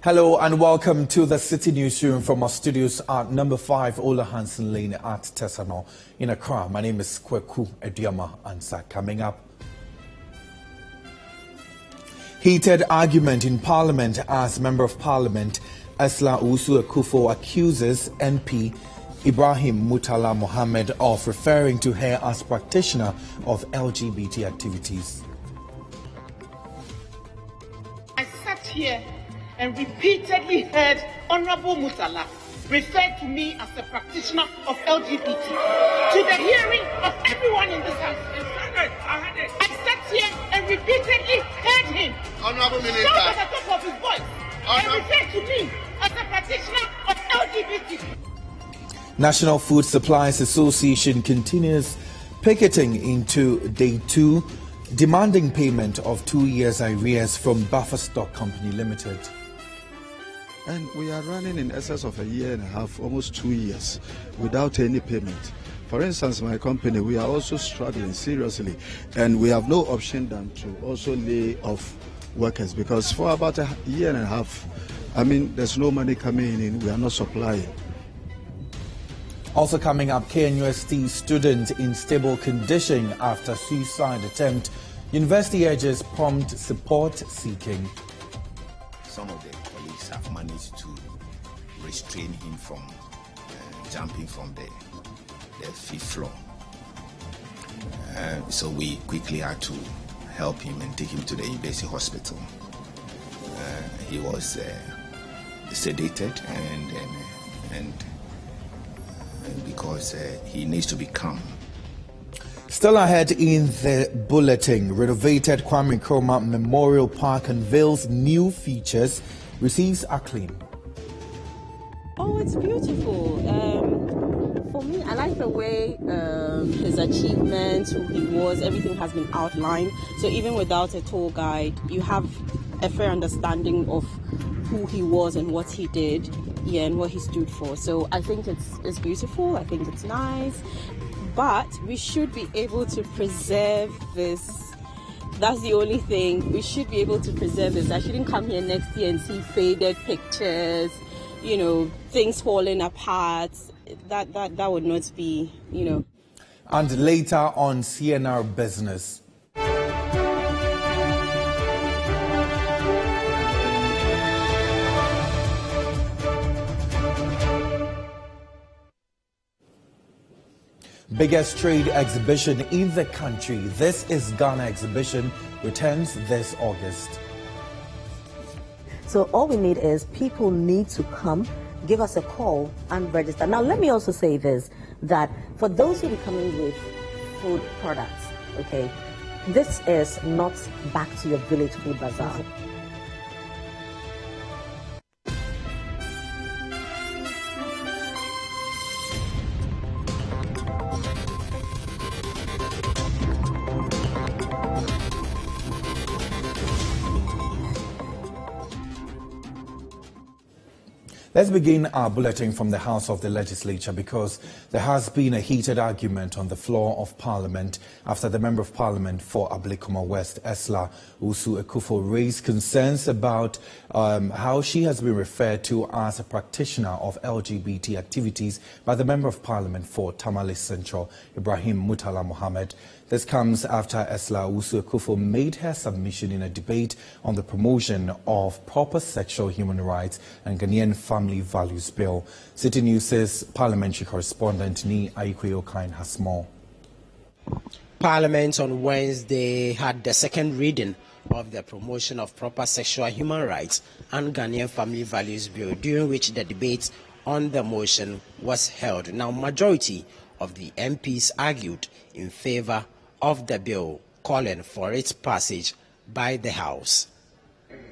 Hello and welcome to the Citi Newsroom from our studios at number 5 Ola Hansen Lane at Tesano in Accra. My name is Kweku Ediama Ansa. Coming up, heated argument in Parliament as Member of Parliament Esla Usu Akufo accuses MP Ibrahim Mutala Mohammed of referring to her as practitioner of LGBT activities. I sat here and repeatedly heard Honorable Mutala refer to me as a practitioner of LGBT to the hearing of everyone in this house. I sat here and repeatedly heard him Honorable Minister, shout at the top of his voice and refer to me as a practitioner of LGBT. National Food Suppliers Association continues picketing into day 2, demanding payment of 2 years arrears from Buffer Stock Company Limited. And we are running in excess of a year and a half, almost 2 years, without any payment. For instance, my company, we are also struggling seriously, and we have no option than to also lay off workers, because for about a year and a half, there's no money coming in, we are not supplying. Also coming up, KNUST student in stable condition after suicide attempt. University urges prompt support seeking. Some of the colleagues have managed to restrain him from jumping from the 5th floor. So we quickly had to help him and take him to the university hospital. He was sedated and because he needs to be calm. Still ahead in the bulletin, renovated Kwame Nkrumah Memorial Park unveils new features, receives acclaim. Oh, it's beautiful. For me, I like the way his achievements, who he was, everything has been outlined. So even without a tour guide, you have a fair understanding of who he was and what he did, and what he stood for. So I think it's beautiful. I think it's nice. But we should be able to preserve this. That's the only thing. We should be able to preserve this. I shouldn't come here next year and see faded pictures, things falling apart. That would not be, And later on CNR Business. Biggest trade exhibition in the country. This is Ghana exhibition, returns this August. So all we need is people need to come, give us a call and register. Now let me also say this, that for those who are coming with food products, okay, this is not back to your village food bazaar. Let's begin our bulletin from the House of the Legislature, because there has been a heated argument on the floor of Parliament after the Member of Parliament for Ablekuma West, Esla Usu Akufo, raised concerns about how she has been referred to as a practitioner of LGBT activities by the Member of Parliament for Tamale Central, Ibrahim Mutala Mohammed. This comes after Esla Usu Akufo made her submission in a debate on the promotion of proper sexual human rights and Ghanaian Family Values Bill. Citi News' parliamentary correspondent Ni Aikwe Okain has more. Parliament on Wednesday had the second reading of the promotion of proper sexual human rights and Ghanaian Family Values Bill, during which the debate on the motion was held. Now, majority of the MPs argued in favor of the bill, calling for its passage by the House.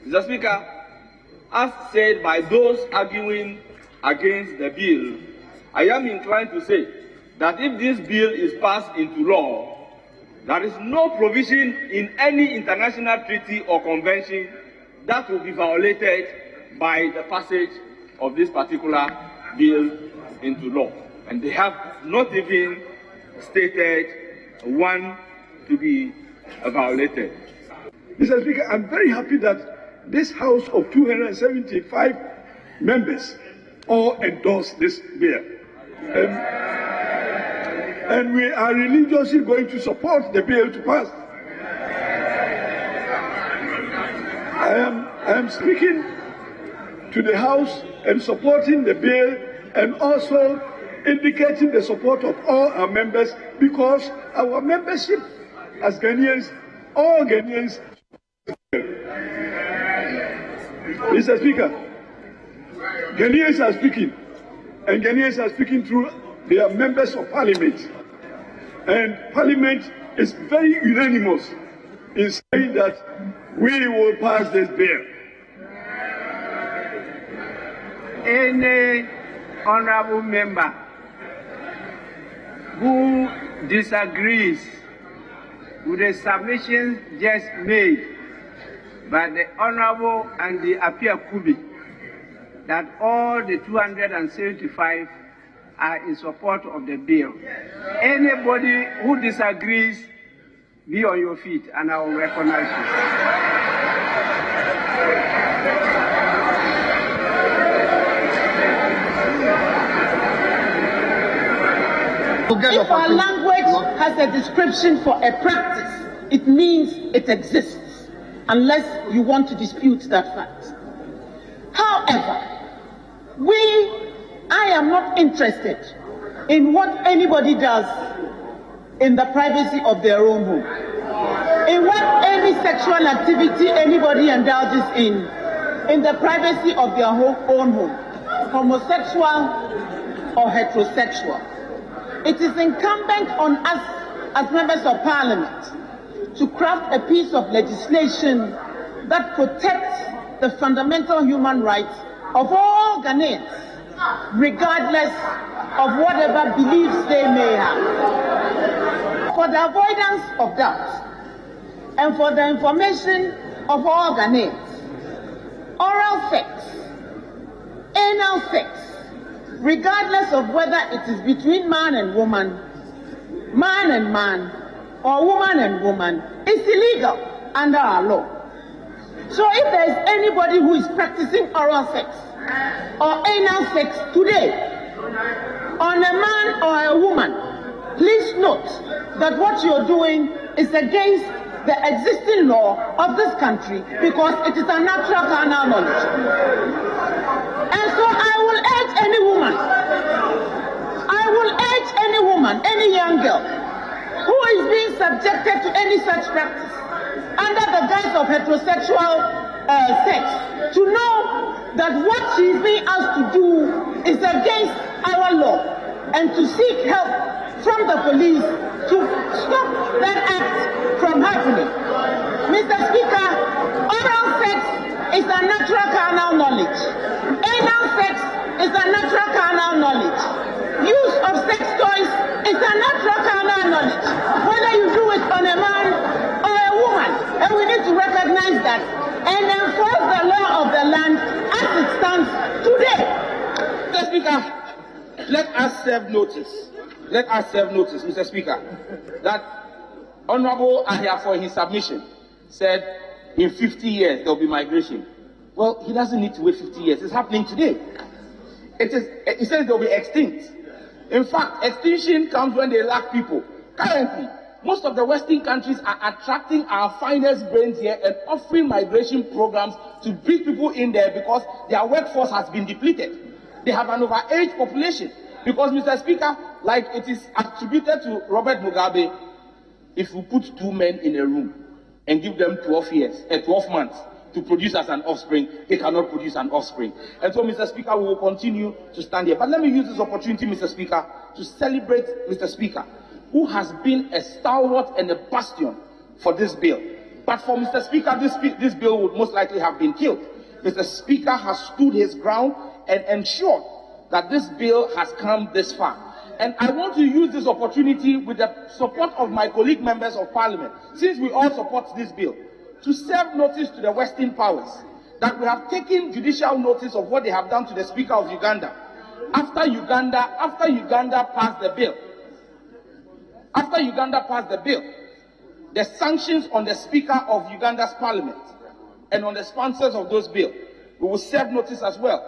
Mr. Speaker, as said by those arguing against the bill, I am inclined to say that if this bill is passed into law, there is no provision in any international treaty or convention that will be violated by the passage of this particular bill into law. And they have not even stated one to be violated. Mr. Speaker, I'm very happy that this House of 275 members all endorse this bill. And we are religiously going to support the bill to pass. I am speaking to the House and supporting the bill, and also indicating the support of all our members, because our membership as Ghanaians, all Ghanaians. Mr. Speaker, Ghanaians are speaking, and Ghanaians are speaking through their members of parliament. And parliament is very unanimous in saying that we will pass this bill. Any honorable member who disagrees with the submissions just made by the Honorable and the Apia Kubi, that all the 275 are in support of the bill. Anybody who disagrees, be on your feet and I will recognize you. If our language has a description for a practice, it means it exists, unless you want to dispute that fact. However, I am not interested in what anybody does in the privacy of their own home, in what any sexual activity anybody indulges in the privacy of their own home, homosexual or heterosexual. It is incumbent on us as members of parliament to craft a piece of legislation that protects the fundamental human rights of all Ghanaians, regardless of whatever beliefs they may have. For the avoidance of doubt and for the information of all Ghanaians, oral sex, anal sex, regardless of whether it is between man and man, or woman and woman, is illegal under our law. So if there is anybody who is practicing oral sex or anal sex today on a man or a woman, please note that what you're doing is against the existing law of this country, because it is a natural carnal knowledge. And so I will urge any woman, any young girl who is being subjected to any such practice under the guise of heterosexual sex, to know that what she is being asked to do is against our law, and to seek help from the police to stop that act from happening. Mr. Speaker, oral sex is a natural carnal knowledge. Anal sex is a natural carnal knowledge. Use of sex toys is a natural carnal knowledge, whether you do it on a man or a woman. And we need to recognize that and enforce the law of the land as it stands today. Mr. Speaker, let us serve notice. Let us serve notice, Mr. Speaker, that Honorable Ahia, for his submission, said in 50 years there will be migration. Well, he doesn't need to wait 50 years. It's happening today. He says they will be extinct. In fact, extinction comes when they lack people. Currently, most of the Western countries are attracting our finest brains here and offering migration programs to bring people in there because their workforce has been depleted. They have an overage population. Because, Mr. Speaker, like it is attributed to Robert Mugabe, if you put two men in a room and give them 12 months to produce as an offspring, they cannot produce an offspring. And so, Mr. Speaker, we will continue to stand here. But let me use this opportunity, Mr. Speaker, to celebrate Mr. Speaker, who has been a stalwart and a bastion for this bill. But for Mr. Speaker, this bill would most likely have been killed. Mr. Speaker has stood his ground and ensured that this bill has come this far. And I want to use this opportunity with the support of my colleague members of parliament, since we all support this bill, to serve notice to the Western powers that we have taken judicial notice of what they have done to the Speaker of Uganda. After Uganda passed the bill, the sanctions on the Speaker of Uganda's parliament and on the sponsors of those bills. We will serve notice as well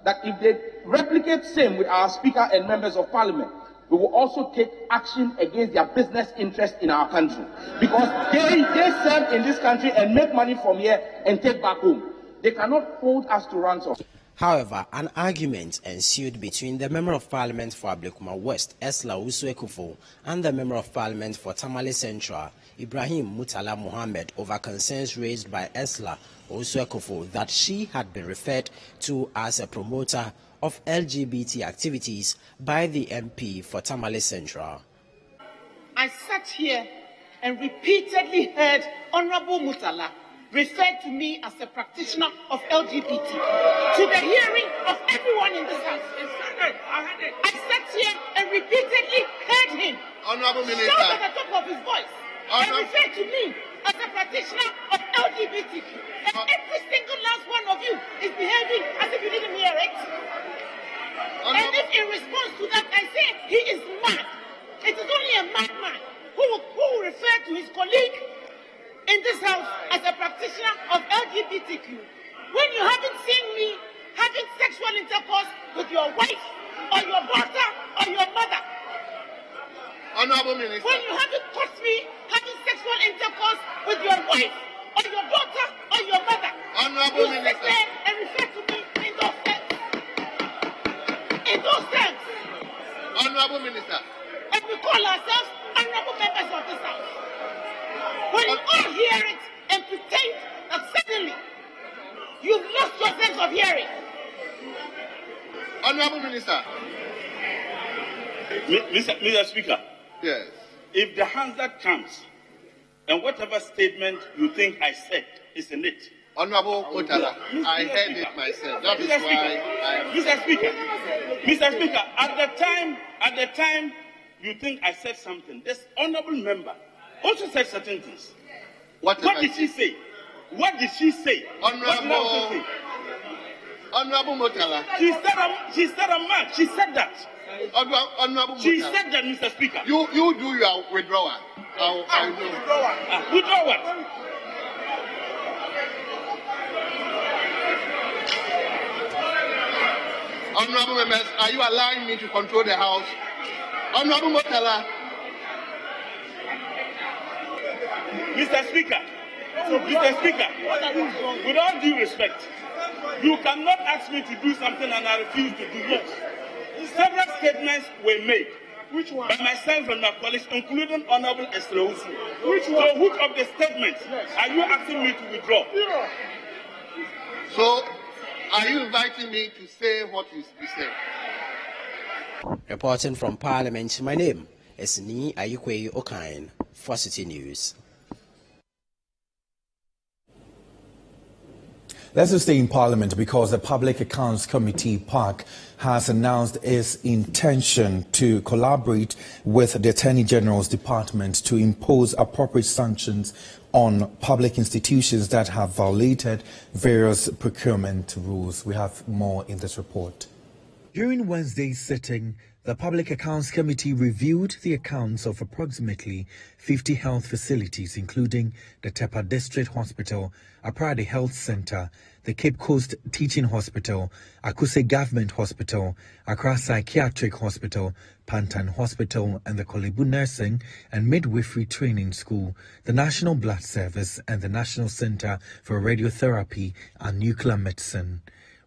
that if they replicate same with our Speaker and members of Parliament, we will also take action against their business interest in our country, because they serve in this country and make money from here and take back home. They cannot hold us to ransom. However, an argument ensued between the Member of Parliament for Ablekuma West, Esla Usuekufo, and the Member of Parliament for Tamale Central, Ibrahim Mutala Mohammed, over concerns raised by Esla Usuekufo that she had been referred to as a promoter of LGBT activities by the MP for Tamale Central. I sat here and repeatedly heard Honorable Mutala referred to me as a practitioner of LGBT to the hearing of everyone in this house. I sat here and repeatedly heard him Honorable Minister, shout at the top of his voice and refer to me as a practitioner of LGBT. And every single last one of you is behaving as if you didn't hear it. And if in response to that I say he is mad, it is only a madman who will refer to his colleague in this house as a practitioner of LGBTQ. When you haven't seen me having sexual intercourse with your wife or your daughter or your mother. Honorable Minister. When you haven't caught me having sexual intercourse with your wife or your daughter or your mother. Honorable you Minister. Sit there and refer to me in those terms. In those terms. Honorable Minister. And we call ourselves honorable members of this house. When you all hear it and pretend that suddenly you've lost your sense of hearing. Honorable Minister. Mr. Speaker. Yes. If the hazard comes and whatever statement you think I said is in it. Honorable Mutala, I heard it myself. That is why I am. Mr. Speaker, at the time you think I said something, this honorable member also said certain things. What did she say? What did she say? Honorable Mutala. She said a man. She said that. Honorable Mutala. She said that, Mr. Speaker. You do your withdrawal. I know. Withdraw what? Honorable members, are you allowing me to control the House? Honorable Mutala. Mr. Speaker, with all due respect, you cannot ask me to do something and I refuse to do it. Several statements were made. Which one? By myself and my colleagues, including Honorable Estreusu. Which one? So, which of the statements are you asking me to withdraw? Yeah. So, are you inviting me to say what you said? Reporting from Parliament, my name is Ni Ayikwe Okain for Citi News. Let's just stay in Parliament because the Public Accounts Committee, PAC, has announced its intention to collaborate with the Attorney General's Department to impose appropriate sanctions on public institutions that have violated various procurement rules. We have more in this report. During Wednesday's sitting, the Public Accounts Committee reviewed the accounts of approximately 50 health facilities, including the Tepa District Hospital, Aprade Health Center, the Cape Coast Teaching Hospital, Akuse Government Hospital, Accra Psychiatric Hospital, Pantan Hospital, and the Kolebu Nursing and Midwifery Training School, the National Blood Service, and the National Center for Radiotherapy and Nuclear Medicine.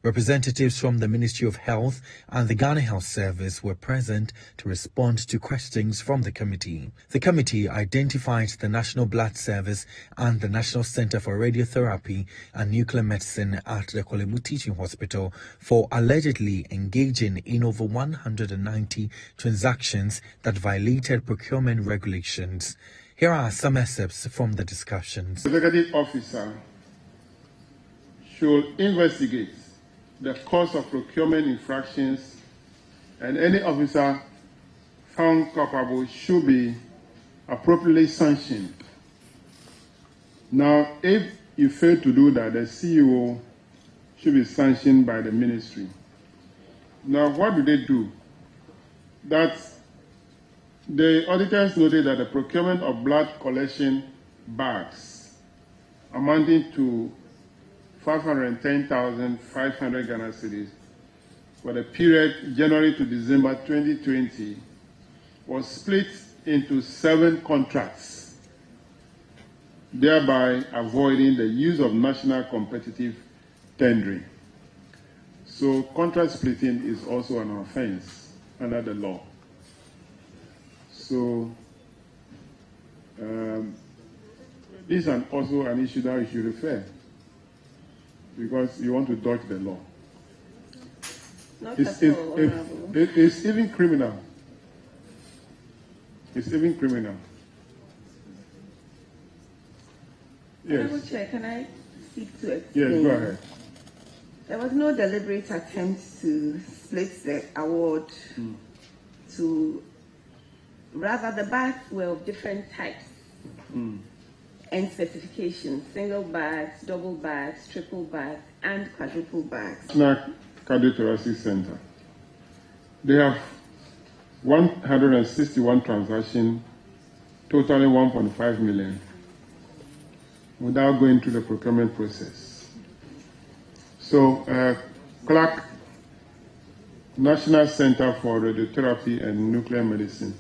Representatives from the Ministry of Health and the Ghana Health Service were present to respond to questions from the committee. The committee identified the National Blood Service and the National Center for Radiotherapy and Nuclear Medicine at the Kolemu Teaching Hospital for allegedly engaging in over 190 transactions that violated procurement regulations. Here are some excerpts from the discussions. The executive officer should investigate the cause of procurement infractions, and any officer found culpable should be appropriately sanctioned. Now, if you fail to do that, the CEO should be sanctioned by the ministry. Now, what do they do? That the auditors noted that the procurement of blood collection bags amounting to 510,500 Ghana cedis for the period January to December 2020 was split into 7 contracts, thereby avoiding the use of national competitive tendering. So contract splitting is also an offense under the law. So this is also an issue that you should refer, because you want to dodge the law. It's even criminal. It's even criminal. Yes. Chair, can I speak to it? Yes, go ahead. There was no deliberate attempt to split the award to, rather the bags were of different types and specifications: single bags, double bags, triple bags, and quadruple bags. National Cardiothoracic Center. They have 161 transactions, totaling 1.5 million, without going through the procurement process. So, Clark, National Center for Radiotherapy and Nuclear Medicine,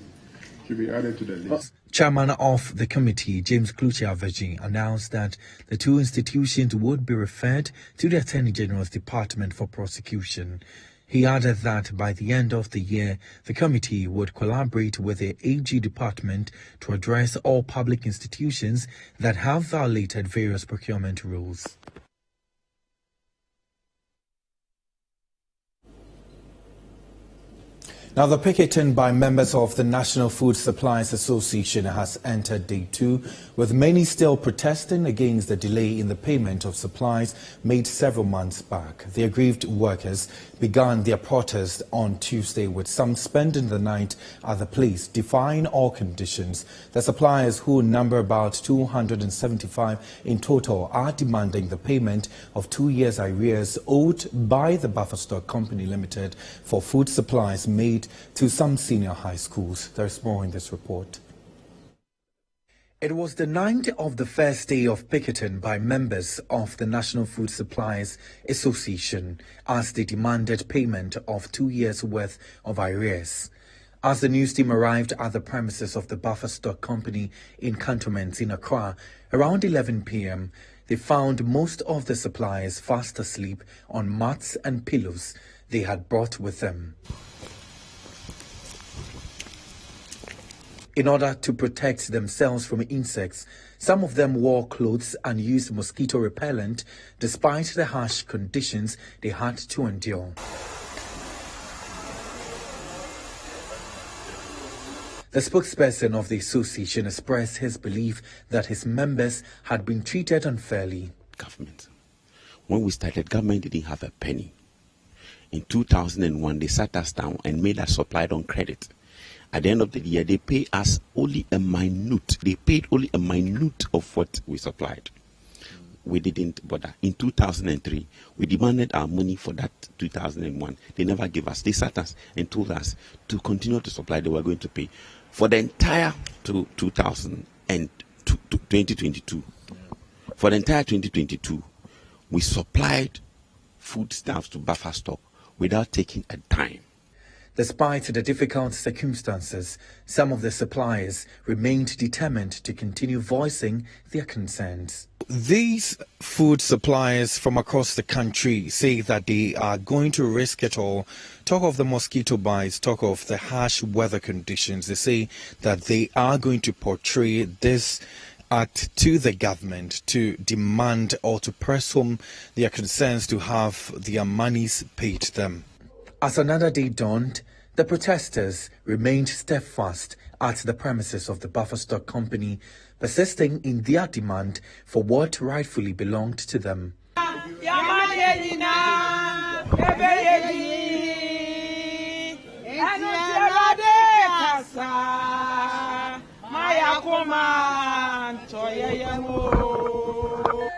should be added to the list. Chairman of the committee, James Kluchi-Aveji, announced that the 2 institutions would be referred to the Attorney General's Department for prosecution. He added that by the end of the year, the committee would collaborate with the AG department to address all public institutions that have violated various procurement rules. Now, the picketing by members of the National Food Suppliers Association has entered day 2, with many still protesting against the delay in the payment of supplies made several months back. The aggrieved workers began their protest on Tuesday, with some spending the night at the place, defying all conditions. The suppliers, who number about 275 in total, are demanding the payment of 2 years' arrears owed by the Buffer Stock Company Limited for food supplies made to some senior high schools. There's more in this report. It was the 9th of the first day of picketing by members of the National Food Suppliers Association as they demanded payment of 2 years' worth of arrears. As the news team arrived at the premises of the Buffer Stock Company in cantonments in Accra around 11 p.m., they found most of the suppliers fast asleep on mats and pillows they had brought with them. In order to protect themselves from insects, some of them wore clothes and used mosquito repellent despite the harsh conditions they had to endure. The spokesperson of the association expressed his belief that his members had been treated unfairly. Government. When we started, government didn't have a penny. In 2001, they sat us down and made us supply on credit. At the end of the year, they pay us only a minute. They paid only a minute of what we supplied. We didn't bother. In 2003, we demanded our money for that 2001. They never gave us. They sat us and told us to continue to supply. They were going to pay for the entire 2022. For the entire 2022, we supplied foodstuffs to Buffer Stock without taking a dime. Despite the difficult circumstances, some of the suppliers remained determined to continue voicing their concerns. These food suppliers from across the country say that they are going to risk it all. Talk of the mosquito bites, talk of the harsh weather conditions. They say that they are going to portray this act to the government to demand or to press home their concerns to have their monies paid to them. As another day dawned, the protesters remained steadfast at the premises of the Buffer Stock Company, persisting in their demand for what rightfully belonged to them.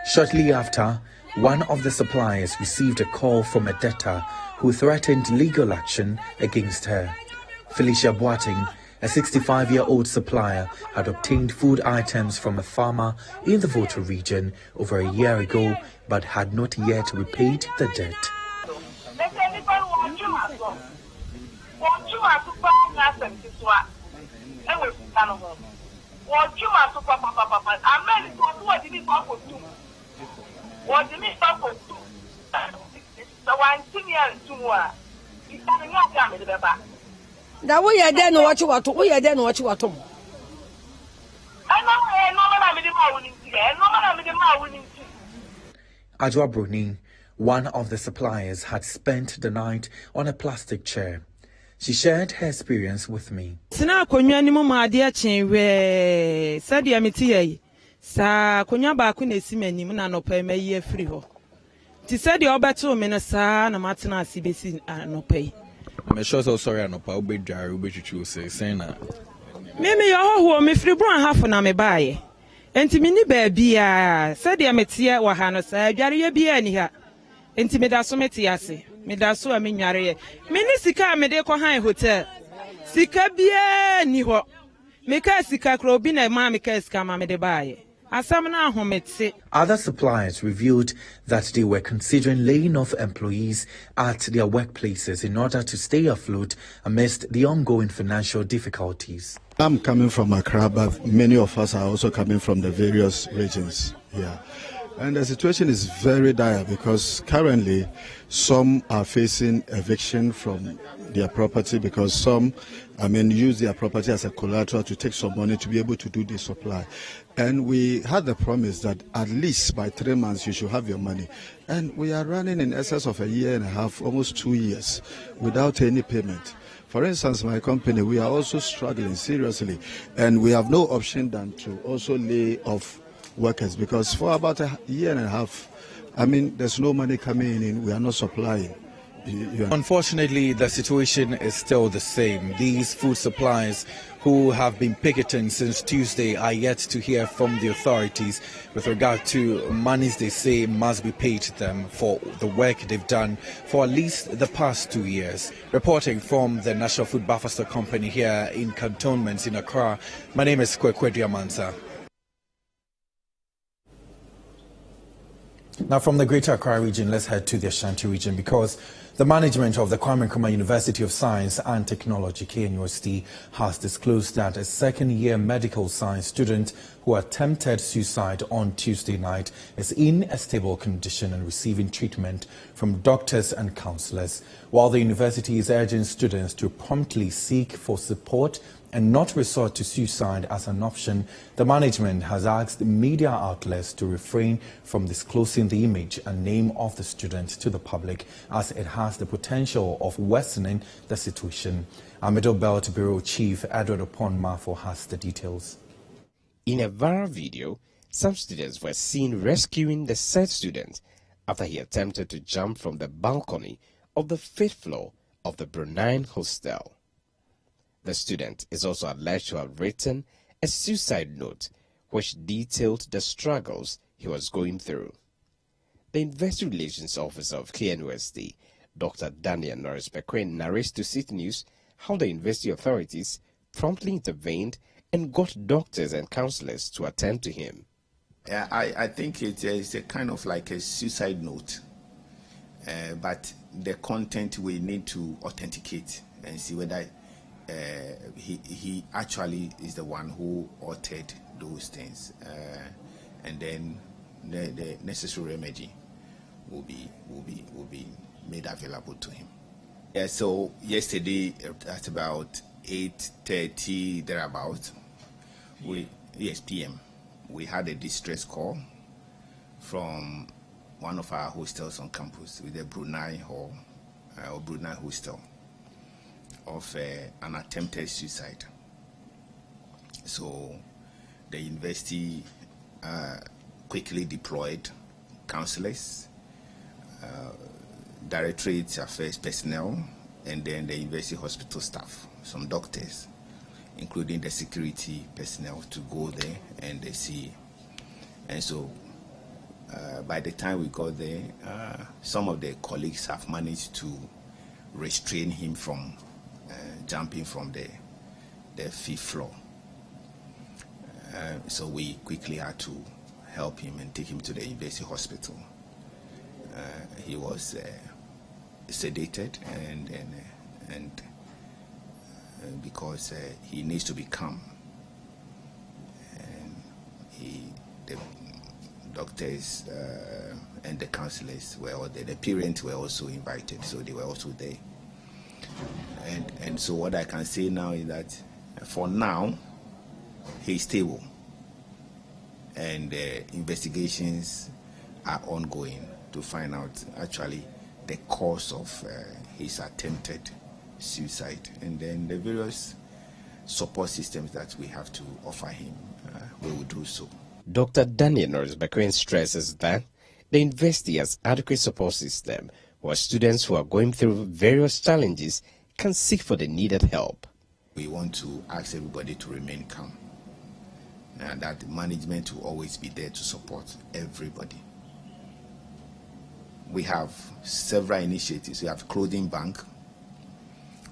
Shortly after, one of the suppliers received a call from a debtor who threatened legal action against her. Felicia Boateng A 65-year-old supplier had obtained food items from a farmer in the Volta region over a year ago, but had not yet repaid the debt. Now we are there no watch what we are there no watch what Ajwa Bruni, one of the suppliers, had spent the night on a plastic chair. She shared her experience with me. Sina konwa ni mo maade chen we sadia meti sa konwa ba ko na simani na no pa mayi afiri ho. Ti sadia obeto me no sa na matena asibesi no pa. I'm sure so sorry no pa obedware obechuchu say na. Me yo ho me firi bro half na me baaye. Enti me ni ba bia sadia metie wa ha no sa adware ye bia ni ha. Enti me da so meti ase. Me da so a me nware ye. Me ni sika me de ko han hotel. Sika bia ni ho. Me ka sika kro bi na ma me ka sika ma me de baaye. Other suppliers revealed that they were considering laying off employees at their workplaces in order to stay afloat amidst the ongoing financial difficulties. I'm coming from Accra, but many of us are also coming from the various regions here. And the situation is very dire because currently some are facing eviction from their property because some, use their property as a collateral to take some money to be able to do the supply. And we had the promise that at least by 3 months you should have your money. And we are running in excess of a year and a half, almost 2 years, without any payment. For instance, my company, we are also struggling seriously, and we have no option than to also lay off workers because for about a year and a half, there's no money coming in, we are not supplying. Unfortunately, the situation is still the same. These food suppliers who have been picketing since Tuesday are yet to hear from the authorities with regard to monies they say must be paid to them for the work they've done for at least the past 2 years. Reporting from the National Food Buffer Stock Company here in cantonments in Accra, my name is Kwekwedu Amansa. Now from the Greater Accra region, let's head to the Ashanti region because the management of the Kwame Nkrumah University of Science and Technology, KNUST, has disclosed that a second-year medical science student who attempted suicide on Tuesday night is in a stable condition and receiving treatment from doctors and counselors, while the university is urging students to promptly seek for support and not resort to suicide as an option. The management has asked media outlets to refrain from disclosing the image and name of the student to the public as it has the potential of worsening the situation. Our Middle Belt Bureau Chief Edward Opon Mafo has the details. In a viral video, some students were seen rescuing the said student after he attempted to jump from the balcony of the 5th floor of the Brunei hostel. The student is also alleged to have written a suicide note which detailed the struggles he was going through. The Investor Relations Officer of KNUST, Dr. Daniel Norris Bequin, narrates to Citi News how the university authorities promptly intervened and got doctors and counselors to attend to him. I think it is a kind of like a suicide note, but the content we need to authenticate and see whether he actually is the one who uttered those things, and then the necessary remedy will be made available to him. Yeah. So yesterday at about 8:30 thereabout, PM, we had a distress call from one of our hostels on campus with the Brunei Hall or Brunei Hostel of an attempted suicide. So the university quickly deployed counselors, Directorate Affairs personnel, and then the university hospital staff, some doctors, including the security personnel, to go there and see. And so by the time we got there, some of the colleagues have managed to restrain him from jumping from the the 5th floor. So we quickly had to help him and take him to the university hospital. He was sedated and because he needs to be calm. And the doctors and the counselors were all there. The parents were also invited, so they were also there. And so what I can say now is that for now, he's stable. And investigations are ongoing to find out actually the cause of his attempted suicide. And then the various support systems that we have to offer him, we will do so. Dr. Daniel Norris-Bequin stresses that the university has adequate support system where students who are going through various challenges can seek for the needed help. We want to ask everybody to remain calm, and that management will always be there to support everybody. We have several initiatives. We have clothing bank,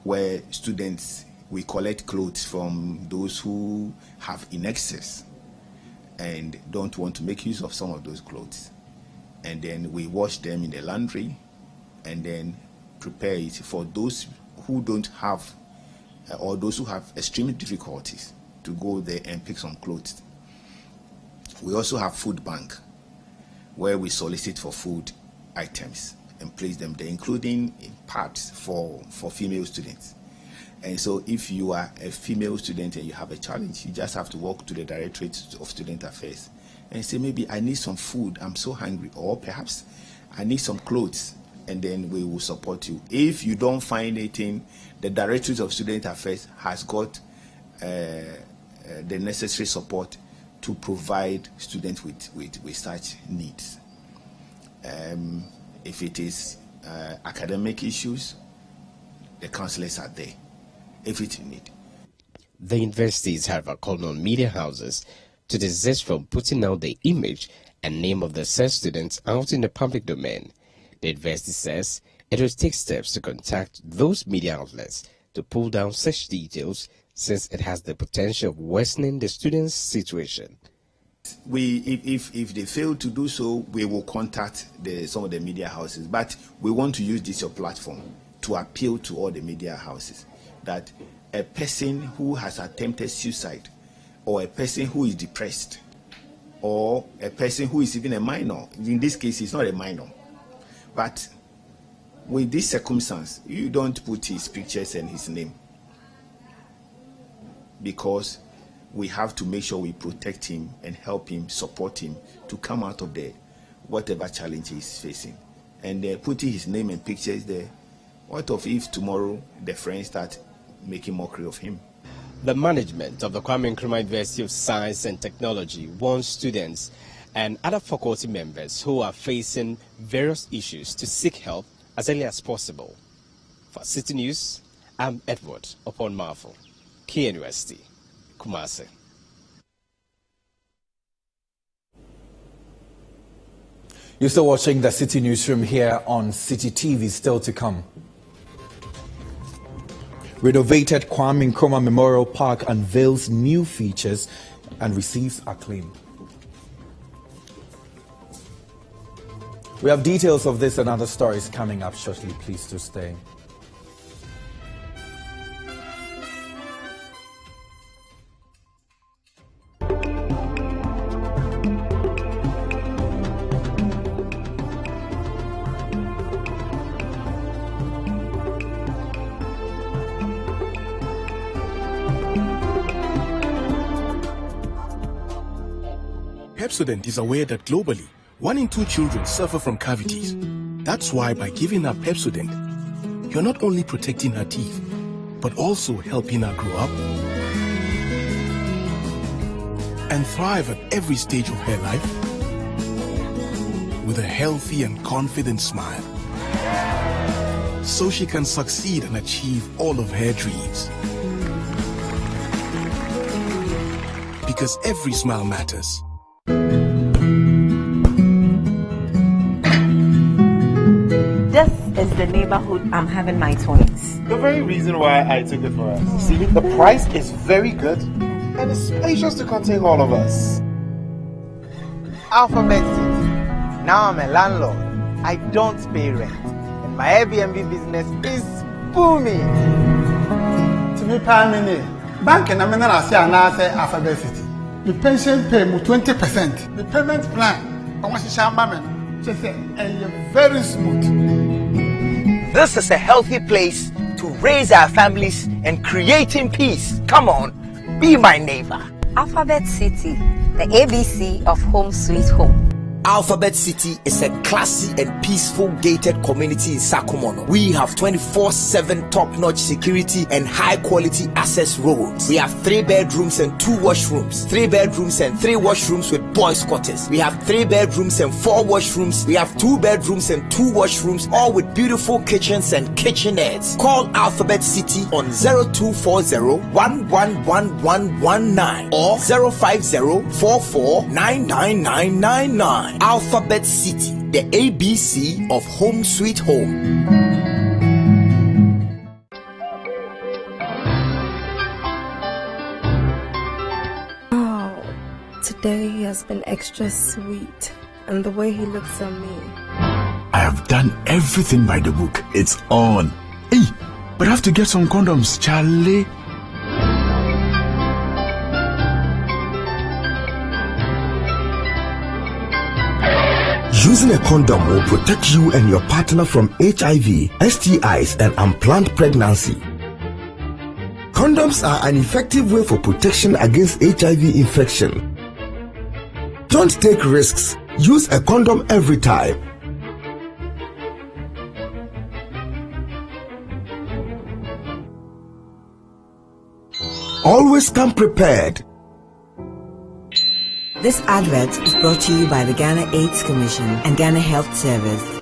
where students, we collect clothes from those who have in excess and don't want to make use of some of those clothes. And then we wash them in the laundry and then prepare it for those who don't have or those who have extreme difficulties to go there and pick some clothes. We also have food bank, where we solicit for food items and place them there, including parts for female students. And so if you are a female student and you have a challenge, you just have to walk to the Directorate of Student Affairs and say, maybe I need some food, I'm so hungry, or perhaps I need some clothes, and then we will support you. If you don't find anything, the Directorate of Student Affairs has got the necessary support to provide students with such needs. If it is academic issues, the counselors are there, if it's in need. The universities have called on media houses to desist from putting out the image and name of the said students out in the public domain. The university says it will take steps to contact those media outlets to pull down such details, since it has the potential of worsening the students' situation. If they fail to do so, we will contact some of the media houses. But we want to use this your platform to appeal to all the media houses that a person who has attempted suicide, or a person who is depressed, or a person who is even a minor, in this case he's not a minor, but with this circumstance, you don't put his pictures and his name, because we have to make sure we protect him and help him, support him to come out of the whatever challenge he's facing. And putting his name and pictures there, what of if tomorrow the friends start making mockery of him? The management of the Kwame Nkrumah University of Science and Technology wants students and other faculty members who are facing various issues to seek help as early as possible. For Citi News, I'm Edward Oponmafo, KNUST, Kumasi. You're still watching the Citi Newsroom here on Citi TV. Still to come. Renovated Kwame Nkrumah Memorial Park unveils new features and receives acclaim. We have details of this and other stories coming up shortly. Please do stay. Pepsodent is aware that globally, 1 in 2 children suffer from cavities. That's why by giving her Pepsodent, you're not only protecting her teeth, but also helping her grow up and thrive at every stage of her life with a healthy and confident smile, so she can succeed and achieve all of her dreams. Because every smile matters. This is the neighborhood I'm having my twins. The very reason why I took it for us. See, the price is very good and it's spacious to contain all of us. Alphabet City. Now I'm a landlord. I don't pay rent. And my Airbnb business is booming. To me, Pamini, bank and I'm not say Alphabet City. The pension pay me 20%. The payment plan, I want to share just say, and you're very smooth. This is a healthy place to raise our families and creating peace. Come on, be my neighbor. Alphabet City, the ABC of Home Sweet Home. Alphabet City is a classy and peaceful gated community in Sakumono. We have 24/7 top-notch security and high-quality access roads. We have 3 bedrooms and 2 washrooms, 3 bedrooms and 3 washrooms with boys' quarters. We have 3 bedrooms and 4 washrooms. We have 2 bedrooms and 2 washrooms, all with beautiful kitchens and kitchenettes. Call Alphabet City on 0240-111119 or 050-44-99999. Alphabet City, the ABC of Home Sweet Home. Oh, today he has been extra sweet, and the way he looks at me. I have done everything by the book. It's on. Hey, but I have to get some condoms, Charlie. Using a condom will protect you and your partner from HIV, STIs, and unplanned pregnancy. Condoms are an effective way for protection against HIV infection. Don't take risks. Use a condom every time. Always come prepared. This advert is brought to you by the Ghana AIDS Commission and Ghana Health Service.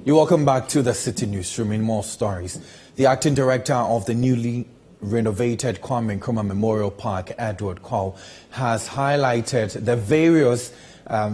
You're welcome back to the City Newsroom. In more stories, the acting director of the newly renovated Kwame Nkrumah Memorial Park, Edward Cole, has highlighted the various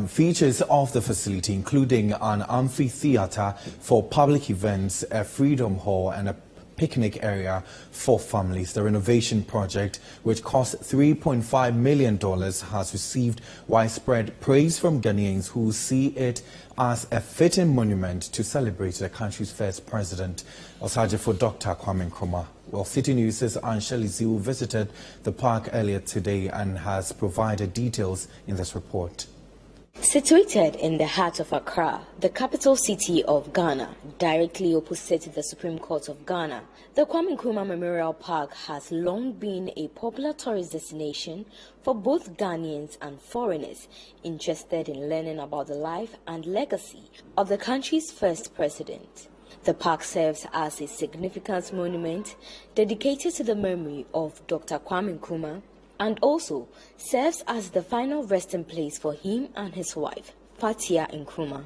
features of the facility, including an amphitheater for public events, a freedom hall, and a picnic area for families. The renovation project, which cost $3.5 million, has received widespread praise from Ghanaians who see it as a fitting monument to celebrate the country's first president, Osajifo Dr. Kwame Nkrumah. Well, City News' Ansheli Ziwu visited the park earlier today and has provided details in this report. Situated in the heart of Accra, the capital city of Ghana, directly opposite the Supreme Court of Ghana, the Kwame Nkrumah Memorial Park has long been a popular tourist destination for both Ghanaians and foreigners interested in learning about the life and legacy of the country's first president. The park serves as a significant monument dedicated to the memory of Dr. Kwame Nkrumah, and also serves as the final resting place for him and his wife, Fatia Nkrumah.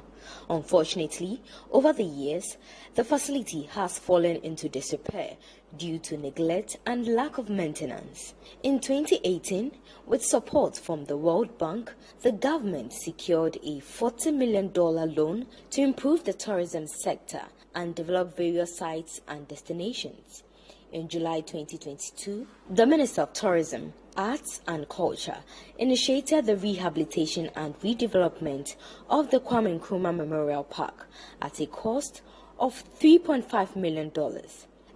Unfortunately, over the years, the facility has fallen into disrepair due to neglect and lack of maintenance. In 2018, with support from the World Bank, the government secured a $40 million loan to improve the tourism sector and develop various sites and destinations. In July 2022, the Minister of Tourism, Arts and Culture initiated the rehabilitation and redevelopment of the Kwame Nkrumah Memorial Park at a cost of $3.5 million.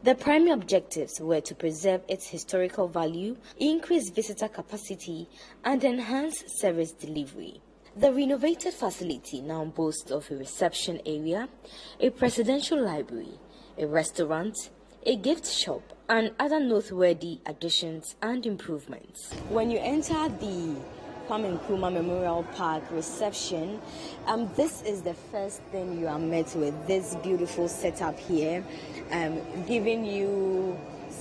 The primary objectives were to preserve its historical value, increase visitor capacity, and enhance service delivery. The renovated facility now boasts of a reception area, a presidential library, a restaurant, a gift shop, and other noteworthy additions and improvements. When you enter the Kwame Nkrumah Memorial Park reception, this is the first thing you are met with, this beautiful setup here, giving you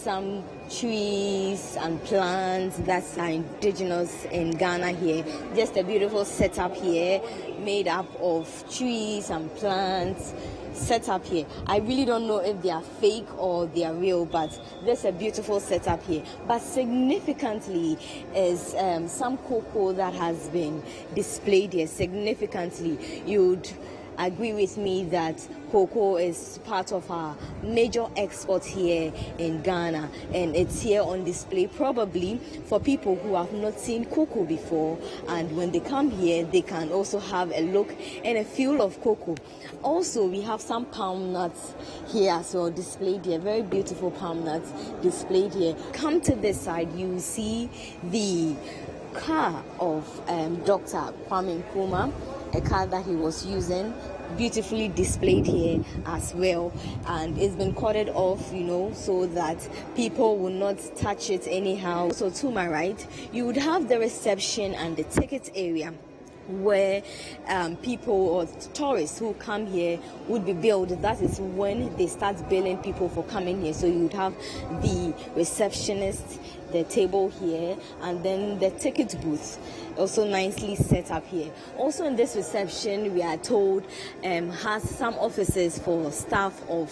some trees and plants that are indigenous in Ghana here. Just a beautiful setup here made up of trees and plants set up here. I really don't know if they are fake or they are real, but there's a beautiful setup here. But significantly is some cocoa that has been displayed here. Significantly, you'd agree with me that cocoa is part of our major export here in Ghana, and it's here on display probably for people who have not seen cocoa before, and when they come here they can also have a look and a feel of cocoa. Also, we have some palm nuts here as well displayed here, very beautiful palm nuts displayed here. Come to this side, you see the car of Dr. Kwame Nkrumah, a car that he was using, beautifully displayed here as well, and it's been corded off, so that people will not touch it anyhow. So to my right, you would have the reception and the ticket area, where people or tourists who come here would be billed. That is when they start billing people for coming here. So you would have the receptionist, the table here, and then the ticket booth also nicely set up here. Also in this reception, we are told has some offices for staff of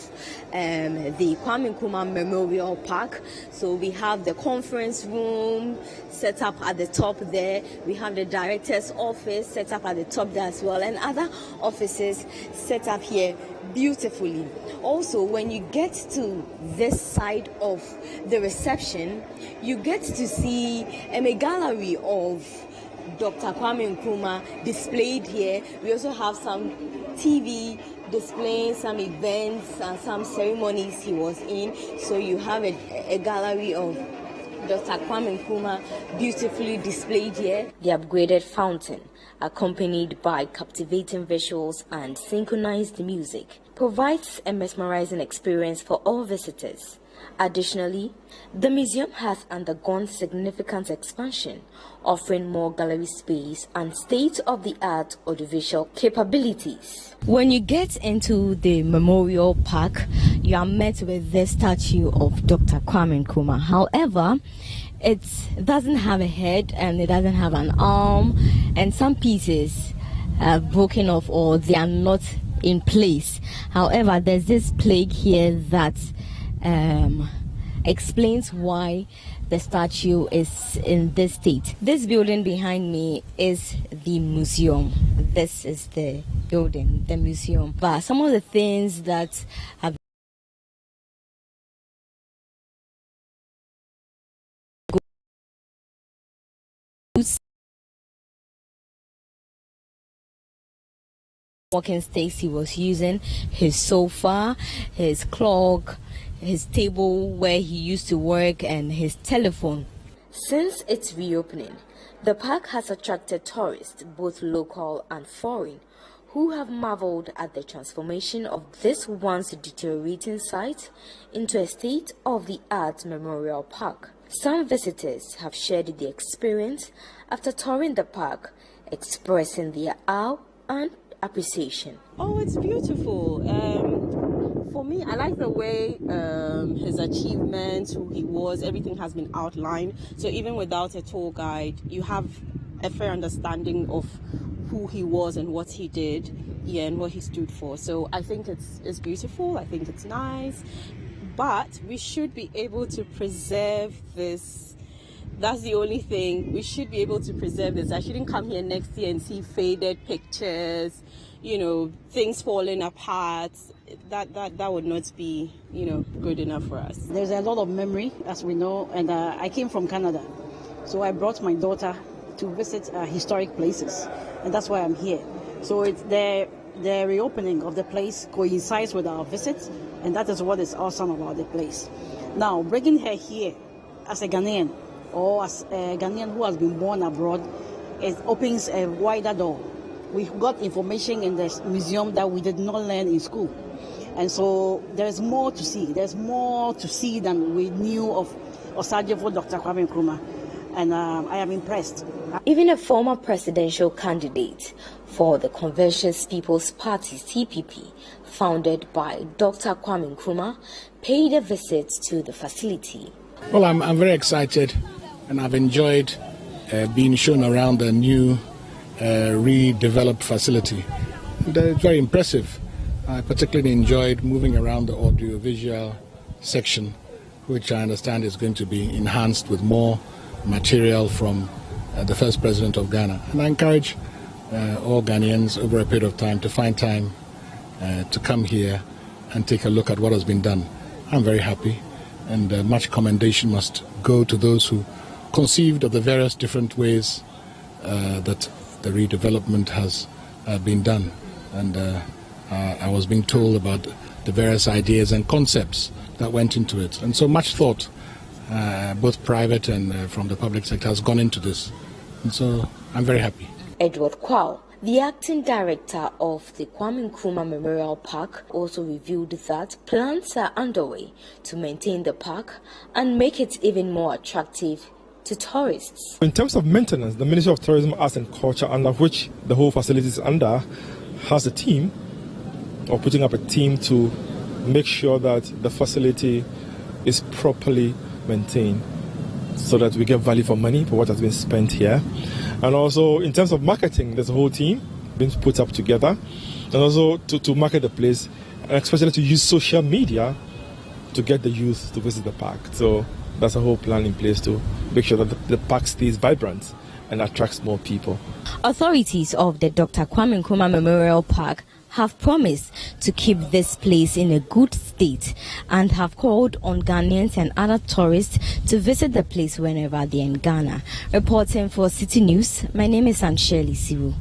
the Kwame Nkrumah Memorial Park. So we have the conference room set up at the top there. We have the director's office set up at the top there as well, and other offices set up here beautifully. Also, when you get to this side of the reception, you get to see a gallery of Dr. Kwame Nkrumah displayed here. We also have some TV displaying some events and some ceremonies he was in. So you have a gallery of Dr. Kwame Nkrumah beautifully displayed here. The upgraded fountain, accompanied by captivating visuals and synchronized music, provides a mesmerizing experience for all visitors. Additionally, the museum has undergone significant expansion, offering more gallery space and state-of-the-art audiovisual capabilities. When you get into the Memorial Park, you are met with the statue of Dr. Kwame Nkrumah. However, it doesn't have a head and it doesn't have an arm, and some pieces have broken off or they are not in place. However, there's this plaque here that explains why the statue is in this state. This building behind me is the museum. This is the building, the museum. But some of the things that have walking sticks he was using, his sofa, his clock, his table where he used to work, and his telephone. Since its reopening, the park has attracted tourists, both local and foreign, who have marveled at the transformation of this once deteriorating site into a state-of-the-art memorial park. Some visitors have shared the experience after touring the park, expressing their awe and appreciation. Oh, it's beautiful. For me, I like the way his achievements, who he was, everything has been outlined. So even without a tour guide, you have a fair understanding of who he was and what he did, and what he stood for. So I think it's beautiful. I think it's nice, but we should be able to preserve this. That's the only thing. We should be able to preserve this. I shouldn't come here next year and see faded pictures, things falling apart. That would not be, good enough for us. There's a lot of memory, as we know, and I came from Canada. So I brought my daughter to visit historic places, and that's why I'm here. So it's the reopening of the place coincides with our visit, and that is what is awesome about the place. Now, bringing her here as a Ghanaian, or as a Ghanaian who has been born abroad, it opens a wider door. We got information in the museum that we did not learn in school. And so there's more to see. There's more to see than we knew of Osagyefo Dr. Kwame Nkrumah. and I am impressed. Even a former presidential candidate for the Convention's People's Party, CPP, founded by Dr. Kwame Nkrumah, paid a visit to the facility. Well, I'm very excited, and I've enjoyed being shown around the new redeveloped facility. It's very impressive. I particularly enjoyed moving around the audiovisual section, which I understand is going to be enhanced with more material from the first president of Ghana. And I encourage all Ghanaians over a period of time to find time to come here and take a look at what has been done. I'm very happy, and much commendation must go to those who conceived of the various different ways that the redevelopment has been done. And I was being told about the various ideas and concepts that went into it. And so much thought, both private and from the public sector, has gone into this. And so I'm very happy. Edward Kwao, the acting director of the Kwame Nkrumah Memorial Park, also revealed that plans are underway to maintain the park and make it even more attractive to tourists. In terms of maintenance, the Ministry of Tourism, Arts and Culture, under which the whole facility is under, has a team, or putting up a team to make sure that the facility is properly maintained so that we get value for money for what has been spent here. And also in terms of marketing, there's a whole team being put up together, and also to market the place, and especially to use social media to get the youth to visit the park. So that's a whole plan in place to make sure that the park stays vibrant and attracts more people. Authorities of the Dr. Kwame Nkrumah Memorial Park have promised to keep this place in a good state and have called on Ghanaians and other tourists to visit the place whenever they're in Ghana. Reporting for Citi News, my name is Ansheli Siru.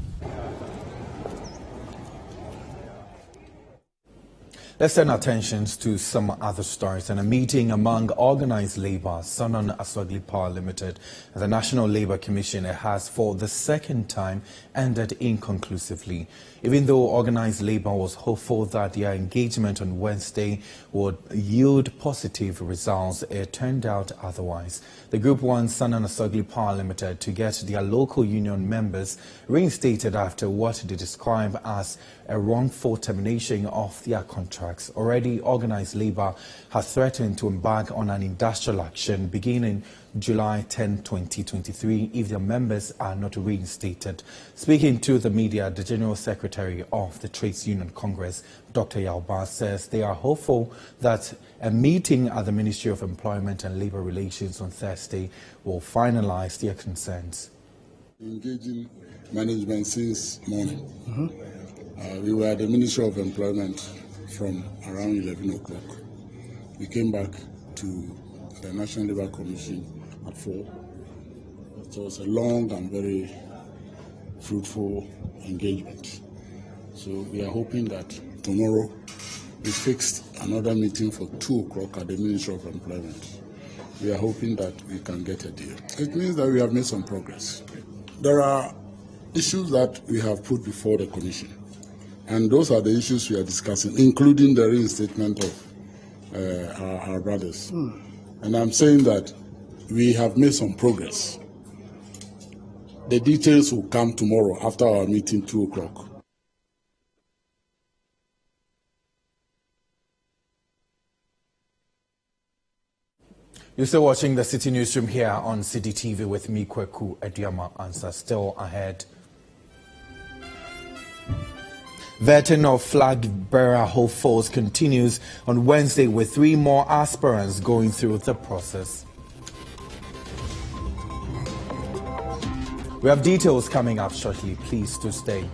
Let's turn our attentions to some other stories. And a meeting among organized labor, Sanon Asogli Power Limited, and the National Labour Commission has for the second time ended inconclusively. Even though organized labor was hopeful that their engagement on Wednesday would yield positive results, it turned out otherwise. The group wants Sanon Asogli Power Limited to get their local union members reinstated after what they describe as a wrongful termination of their contracts. Already, organized labor has threatened to embark on an industrial action beginning July 10, 2023 if their members are not reinstated. Speaking to the media, the General Secretary of the Trades Union Congress, Dr. Yauba, says they are hopeful that a meeting at the Ministry of Employment and Labour Relations on Thursday will finalize their concerns. Engaging management since morning. We were at the Ministry of Employment from around 11 o'clock. We came back to the National Labour Commission at 4. It was a long and very fruitful engagement. So we are hoping that tomorrow we fixed another meeting for 2 o'clock at the Ministry of Employment. We are hoping that we can get a deal. It means that we have made some progress. There are issues that we have put before the Commission, and those are the issues we are discussing, including the reinstatement of our brothers. And I'm saying that we have made some progress. The details will come tomorrow after our meeting, 2 o'clock. You're still watching the Citi Newsroom here on Citi TV with me, Kweku Ediama. Answer still ahead. Vetting of flag bearer hopefuls continues on Wednesday with 3 more aspirants going through the process. We have details coming up shortly. Please do stay.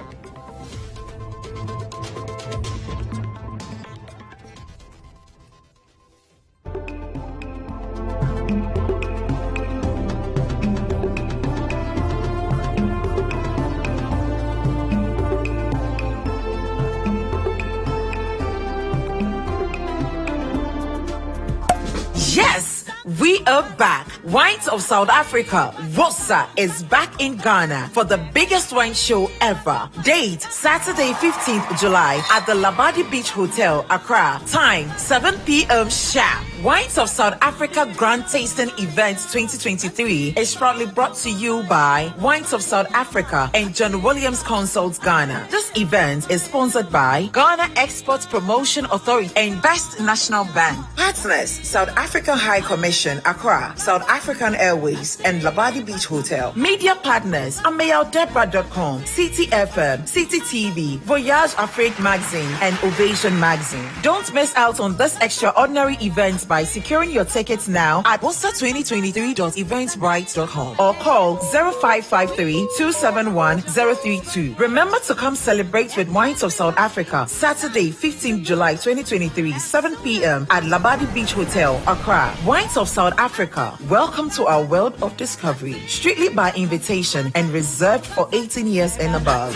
We are back. Wines of South Africa, Vossa, is back in Ghana for the biggest wine show ever. Date, Saturday 15th July at the Labadi Beach Hotel, Accra. Time, 7 p.m. sharp. Wines of South Africa Grand Tasting Event 2023 is proudly brought to you by Wines of South Africa and John Williams Consults Ghana. This event is sponsored by Ghana Export Promotion Authority and Best National Bank. Partners: South African High Commission, Accra, South African Airways, and Labadi Beach Hotel. Media partners: AmayalDebra.com, Citi FM, Citi TV, Voyage Afrique Magazine, and Ovation Magazine. Don't miss out on this extraordinary event by securing your tickets now at wosa2023.eventbrite.com or call 0553-271-032. Remember to come celebrate with Wines of South Africa, Saturday, 15th July 2023, 7 p.m. at Labadi Beach Hotel, Accra. Wines of South Africa, welcome to our world of discovery. Strictly by invitation and reserved for 18 years and above.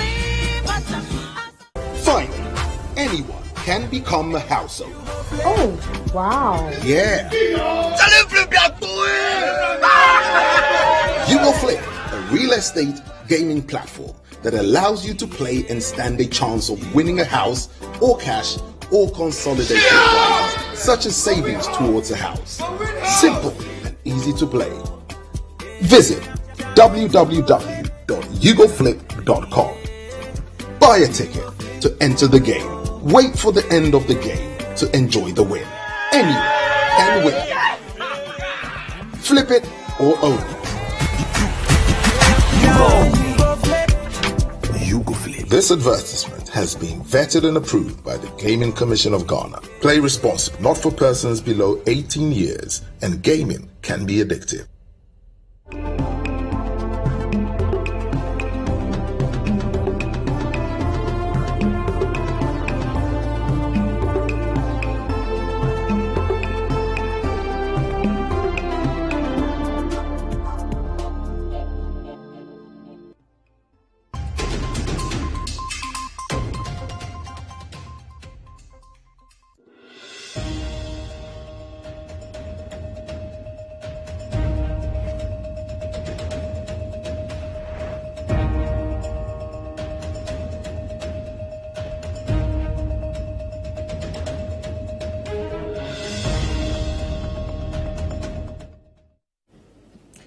Finally, anyone can become a household. Oh, wow. Yeah. You Go Flip, a real estate gaming platform that allows you to play and stand a chance of winning a house or cash or consolidated prizes, such as savings towards a house. Simple and easy to play. Visit www.yougoflip.com. Buy a ticket to enter the game. Wait for the end of the game to enjoy the win. Anyone can win. Flip it or own it. You Go Flip. This advertisement has been vetted and approved by the Gaming Commission of Ghana. Play responsibly, not for persons below 18 years, and gaming can be addictive.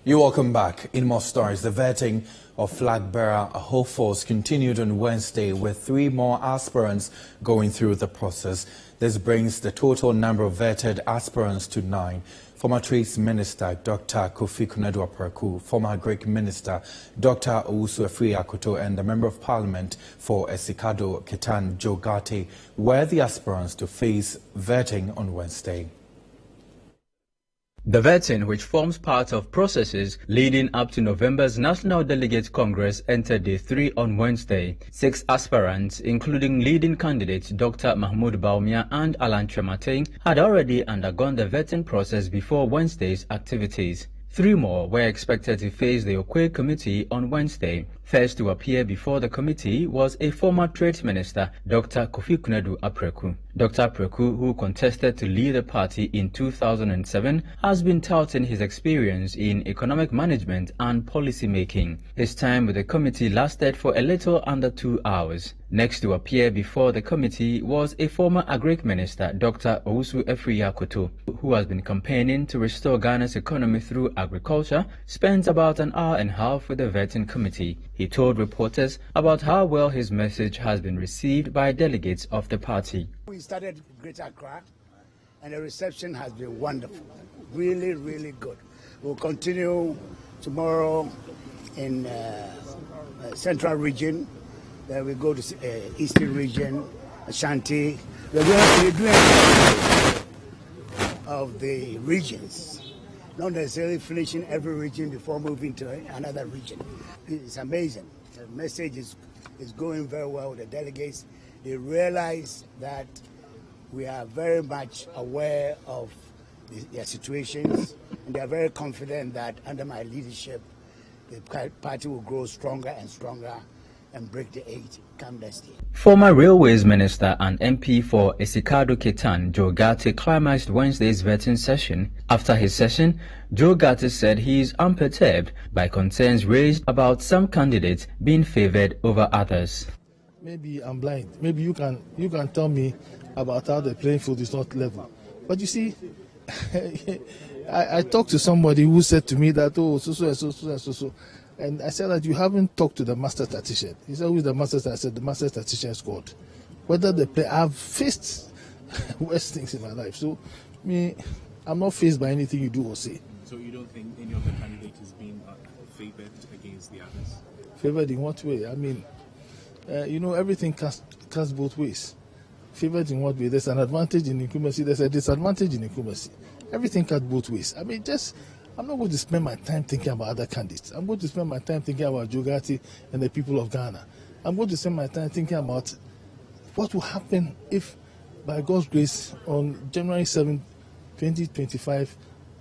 You're welcome back. In more stories, the vetting of flag bearer hopefuls continued on Wednesday with 3 more aspirants going through the process. This brings the total number of vetted aspirants to 9. Former Trades Minister Dr. Kofi Konadu Apraku, former Greek Minister Dr. Owusu Afriyie-Akoto, and the Member of Parliament for Esikado Ketan Joe Gate were the aspirants to face vetting on Wednesday. The vetting, which forms part of processes leading up to November's National Delegates Congress, entered day 3 on Wednesday. 6 aspirants, including leading candidates Dr. Mahmoud Baumia and Alan Trematin, had already undergone the vetting process before Wednesday's activities. 3 more were expected to face the Okwe Committee on Wednesday. First to appear before the committee was a former Trade Minister, Dr. Kofi Konadu Apraku. Dr. Apraku, who contested to lead the party in 2007, has been touting his experience in economic management and policy making. His time with the committee lasted for a little under 2 hours. Next to appear before the committee was a former Agric Minister, Dr. Owusu Afriyie-Akoto, who has been campaigning to restore Ghana's economy through agriculture, spent about an hour and a half with the vetting committee. He told reporters about how well his message has been received by delegates of the party. We started Greater Accra, and the reception has been wonderful. Really, really good. We'll continue tomorrow in Central Region. Then we go to Eastern Region, Ashanti. We're doing of the regions. Not necessarily finishing every region before moving to another region. It's amazing. The message is going very well with the delegates. They realize that we are very much aware of their situations, and they are very confident that under my leadership, the party will grow stronger and stronger and break the 8 come next year. Former Railways Minister and MP for Esikado Ketan, Joe Gate, climaxed Wednesday's vetting session. After his session, Joe Gate said he is unperturbed by concerns raised about some candidates being favored over others. Maybe I'm blind. Maybe you can tell me about how the playing field is not level. But you see, I talked to somebody who said to me that, oh, so. And I said that you haven't talked to the master statistician. He said, who is the master statistician? I said, the master statistician is God. Whether they play, I've faced worse things in my life. So, I'm not faced by anything you do or say. So you don't think any of the candidates is being favored against the others? Favored in what way? I mean, everything cuts both ways. Favored in what way? There's an advantage in incumbency, there's a disadvantage in incumbency. Everything cuts both ways. I mean, I'm not going to spend my time thinking about other candidates. I'm going to spend my time thinking about Jogati and the people of Ghana. I'm going to spend my time thinking about what will happen if, by God's grace, on January 7, 2025,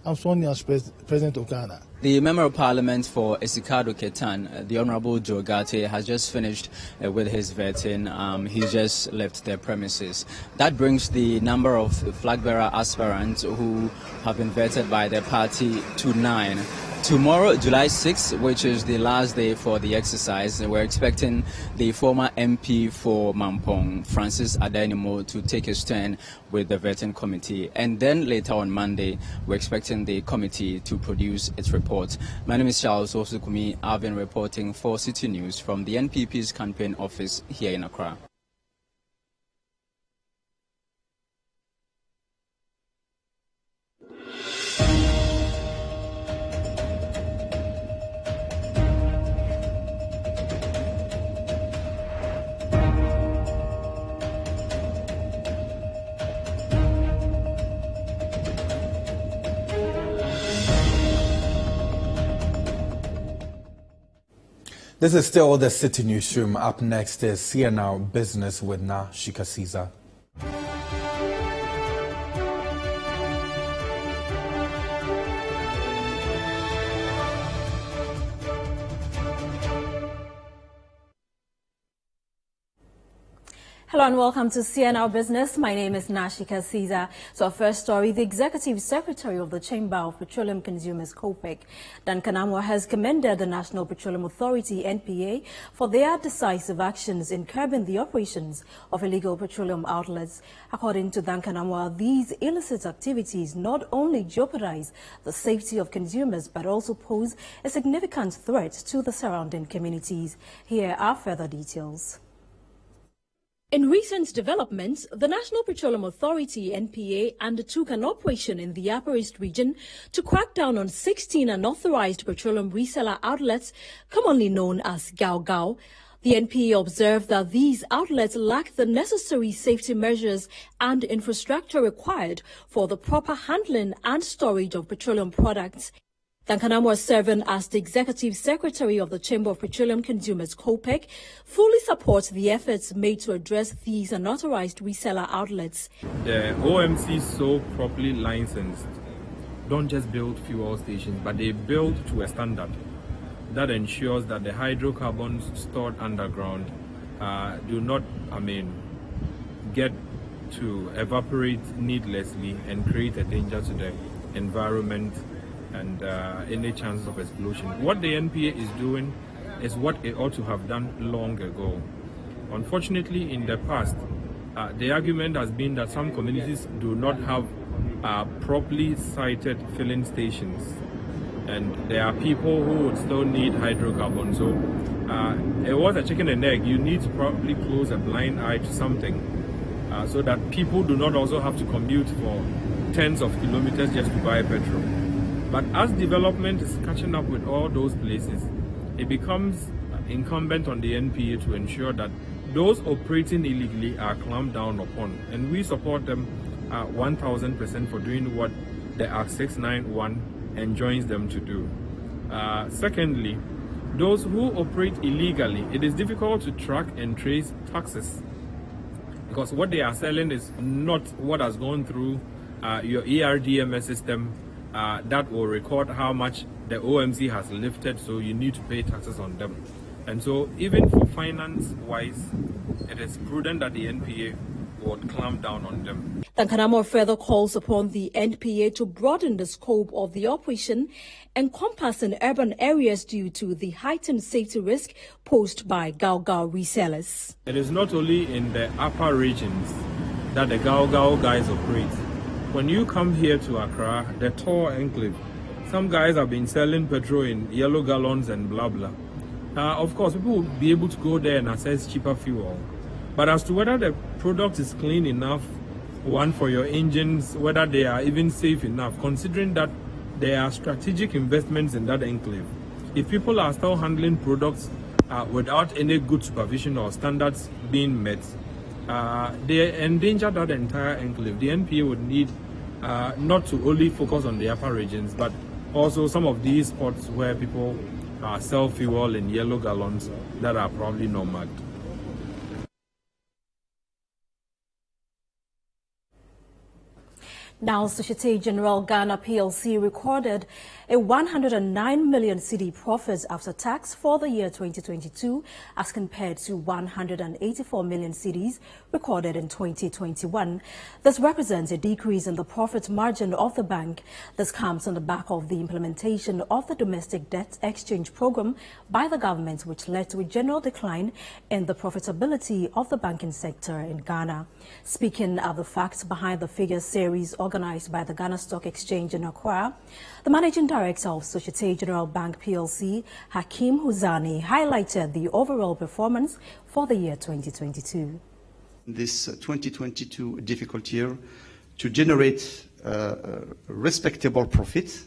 I'm sworn in as President of Ghana. The Member of Parliament for Esikado Ketan, the Honorable Jogati, has just finished with his vetting. He just left their premises. That brings the number of flag bearer aspirants who have been vetted by their party to 9. Tomorrow, July 6th, which is the last day for the exercise, we're expecting the former MP for Mampong, Francis Adenimo, to take his turn with the vetting committee. And then later on Monday, we're expecting the committee to produce its report. My name is Charles Osukumi. I've been reporting for Citi News from the NPP's campaign office here in Accra. This is still the Citi Newsroom. Up next is CNR Business with Nashika Caesar. Hello and welcome to CNR Business. My name is Nashika Caesar. So our first story, the Executive Secretary of the Chamber of Petroleum Consumers, COPEC, Duncan Amwa, has commended the National Petroleum Authority, NPA, for their decisive actions in curbing the operations of illegal petroleum outlets. According to Duncan Amwa, these illicit activities not only jeopardize the safety of consumers, but also pose a significant threat to the surrounding communities. Here are further details. In recent developments, the National Petroleum Authority, NPA, undertook an operation in the Upper East region to crack down on 16 unauthorized petroleum reseller outlets, commonly known as Gao Gao. The NPA observed that these outlets lack the necessary safety measures and infrastructure required for the proper handling and storage of petroleum products. Duncan Amwa, serving as the Executive Secretary of the Chamber of Petroleum Consumers, COPEC, fully supports the efforts made to address these unauthorized reseller outlets. The OMC, so properly licensed, don't just build fuel stations, but they build to a standard that ensures that the hydrocarbons stored underground do not, get to evaporate needlessly and create a danger to the environment and any chances of explosion. What the NPA is doing is what it ought to have done long ago. Unfortunately, in the past, the argument has been that some communities do not have properly sited filling stations, and there are people who would still need hydrocarbons. So it was a chicken and egg. You need to probably close a blind eye to something so that people do not also have to commute for tens of kilometers just to buy petrol. But as development is catching up with all those places, it becomes incumbent on the NPA to ensure that those operating illegally are clamped down upon. And we support them 1,000% for doing what the Act 691 enjoins them to do. Secondly, those who operate illegally, it is difficult to track and trace taxes, because what they are selling is not what has gone through your ERDMS system that will record how much the OMC has lifted, so you need to pay taxes on them. And so even for finance-wise, it is prudent that the NPA would clamp down on them. Duncan Amwa further calls upon the NPA to broaden the scope of the operation, encompassing urban areas due to the heightened safety risk posed by Gao Gao resellers. It is not only in the upper regions that the Gao Gao guys operate. when you come here to Accra, the Tor Enclave, some guys have been selling petrol in yellow gallons and blah blah. Of course, people will be able to go there and access cheaper fuel. But as to whether the product is clean enough, one for your engines, whether they are even safe enough, considering that there are strategic investments in that enclave. If people are still handling products without any good supervision or standards being met, they endanger that entire enclave. The NPA would need not to only focus on the upper regions, but also some of these spots where people sell fuel in yellow gallons that are probably not marked. Now, Societe Generale Ghana PLC recorded a 109 million cedi profit after tax for the year 2022 as compared to 184 million cedis recorded in 2021. This represents a decrease in the profit margin of the bank. This comes on the back of the implementation of the domestic debt exchange program by the government, which led to a general decline in the profitability of the banking sector in Ghana. Speaking of the facts behind the figures series organized by the Ghana Stock Exchange in Accra, the managing director of Societe Generale Bank PLC, Hakeem Huzani, highlighted the overall performance for the year 2022. This 2022 difficult year to generate respectable profit,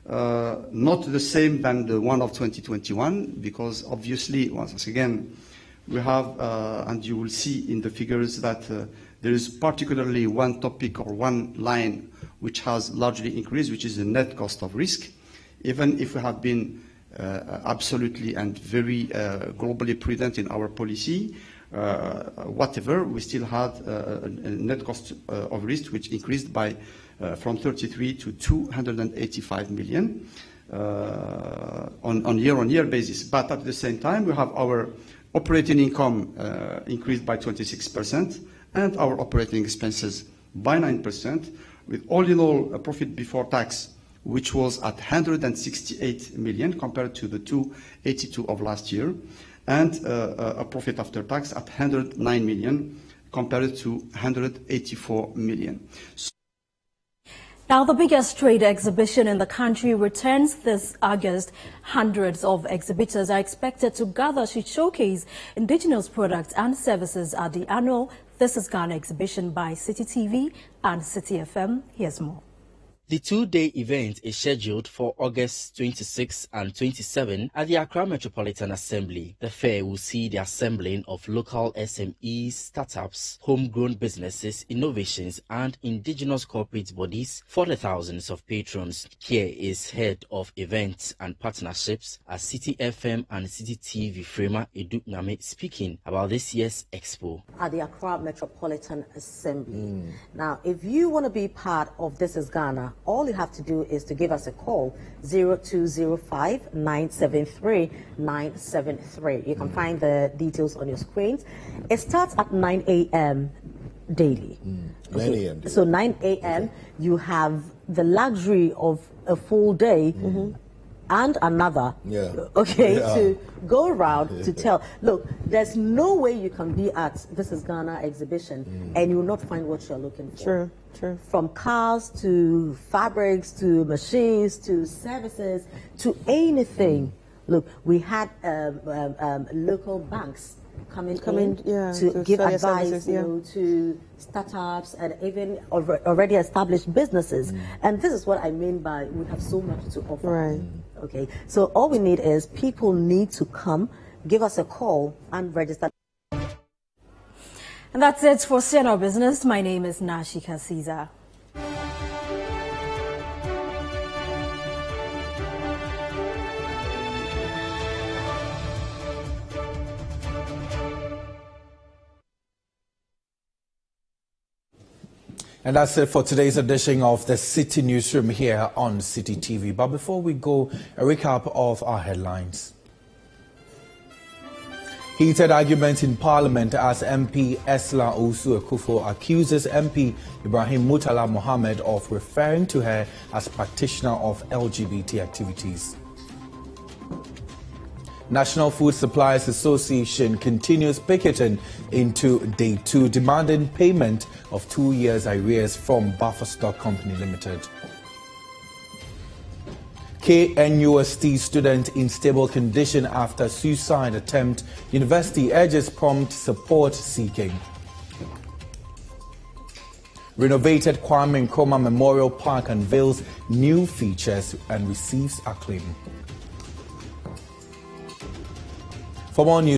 not the same than the one of 2021, because obviously, once again, we have, and you will see in the figures that there is particularly one topic or one line which has largely increased, which is the net cost of risk. Even if we have been absolutely and very globally prudent in our policy, whatever, we still had a net cost of risk which increased by from 33 to 285 million on year-on-year basis. But at the same time, we have our operating income increased by 26% and our operating expenses by 9%, with all in all a profit before tax which was at 168 million compared to the 282 of last year, and a profit after tax at 109 million compared to 184 million. Now, the biggest trade exhibition in the country returns this August. Hundreds of exhibitors are expected to gather to showcase indigenous products and services at the annual This Is Ghana exhibition by Citi TV and Citi FM. Here's more. The two-day event is scheduled for August 26 and 27 at the Accra Metropolitan Assembly. The fair will see the assembling of local SMEs, startups, homegrown businesses, innovations, and indigenous corporate bodies for the thousands of patrons. Here is Head of Events and Partnerships at Citi FM and Citi TV, Frema Edu Name, speaking about this year's expo. At the Accra Metropolitan Assembly. Now, if you want to be part of This Is Ghana, all you have to do is to give us a call, 0205-973-973. You can find the details on your screens. It starts at 9 a.m. daily. 9 a.m. So 9 a.m. you have the luxury of a full day and another, to go around to tell. Look, there's no way you can be at This Is Ghana exhibition and you will not find what you're looking for. True. From cars to fabrics to machines to services to anything. Look, we had local banks coming in to give advice to startups and even already established businesses. And this is what I mean by we have so much to offer. Right. Okay, so all we need is people need to come, give us a call and register. And that's it for CNR Business. My name is Nashika Caesar. And that's it for today's edition of the Citi Newsroom here on Citi TV. But before we go, a recap of our headlines. Heated argument in Parliament as MP Esla Osu Akufo accuses MP Ibrahim Murtala Mohammed of referring to her as practitioner of LGBT activities. National Food Suppliers Association continues picketing into day 2, demanding payment of 2 years arrears from Buffer Stock Company Limited. KNUST student in stable condition after suicide attempt. University urges prompt support seeking. Renovated Kwame Nkrumah Memorial Park unveils new features and receives acclaim. For more news.